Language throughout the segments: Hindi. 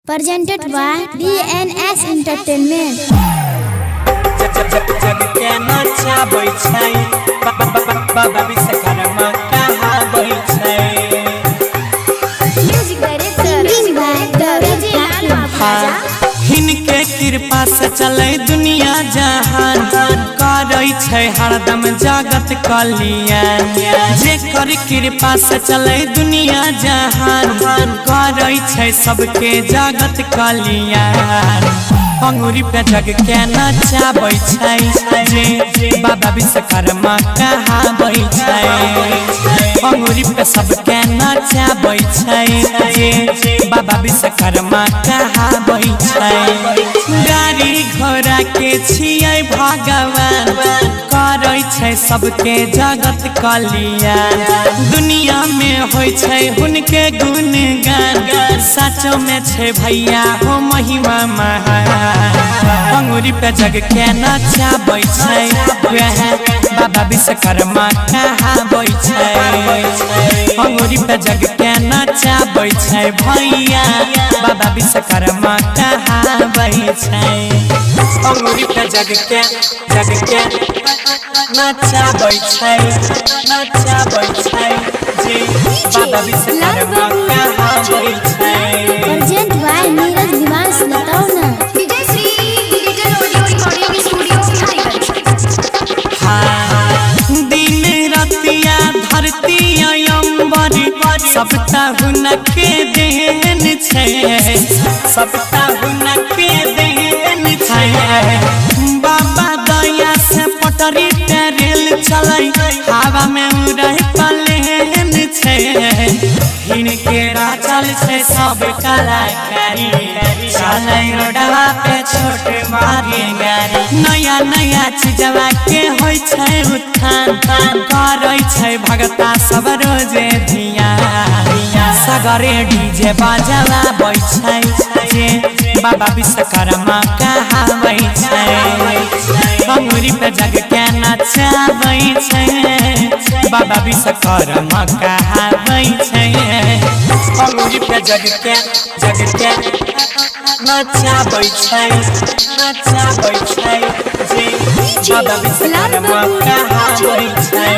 Presented by DNS Entertainment. जग के नचाबै छै बाबा विश्वकर्मा कहाबै छै। Music director हिनके कृपा से चले दुनिया जहान करै छै हरदम जगत कल्याण। जेकर कृपा से चले दुनिया जहान करै छै सबके जगत कल्याण। अंगूरी पे जग के नचाबै छै जे बाबा विश्वकर्मा कहाबै छै। अंगूरी पे सबके नचाबै छै जे बाबा विश्वकर्मा कहाबै छै। गाड़ी घोड़ा के छियै भगवान करै छै सबके जगत कल्याण। दुनिया में होइ छै हुनके गुणगान सचो में छै भैया हो महिमा महान। अंगूरी पे जग के नचाबै छै वह बाबा विश्वकर्मा कहाबै छै। अंगूरी पे जग के नचाबै छै भैया बाबा विश्वकर्मा कहाबै छै। अंगूरी पे जग के नचाबै छै जे बाबा विश्वकर्मा कहाबै छै। Present by नीरज निवास लतावना। दिन रतिया धरती अम्बर सबटा हुनके देन छै, सबटा हुनके देन छै। बाबा दया से पटरी पे रेल चलै हवा में उड़ै प्लेन छै। हिनके राचल छै सब कलाकारी चलै रोडवा पे छोट मारी गाड़ी। नया नया चीजवा के होइ छै उत्थान करै छै भगता सब रोजे धियान। सगरे डीजे बाजला बै छै जे बाबा विश्वकर्मा कहाबै छै। अंगूरी पे जग के नचाबै छै बाबा विश्वकर्मा कहाबै छै। अंगूरी पे जग के नचाबै छै जे बाबा विश्वकर्मा कहाबै छै।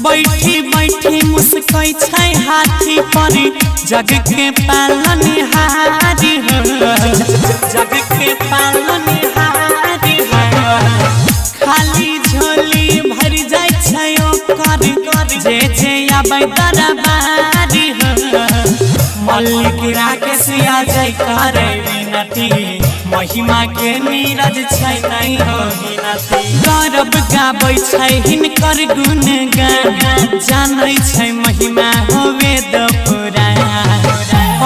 बैठी बैठी मुस्कै छै हाथी पर जग के पालनहारी हो, जग के पालनहारी हो। खाली झोली भर जाय छै ओकर जे आबै दरबारी हो। मल्लिक राकेश आ जाय करे विनती महिमा के नीरज छै नहीं हो गिनती। गौरव गाबै छै हिनकर गुणगान जानै छै महिमा हो वेद पुराण।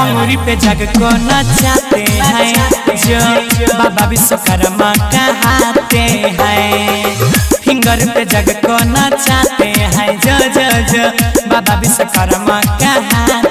अंगूरी पे जग को नचाते हैं जो बाबा विश्वकर्मा कहाते हैं। फिंगर पे जग को नचाते हैं जो बाबा विश्वकर्मा कहाते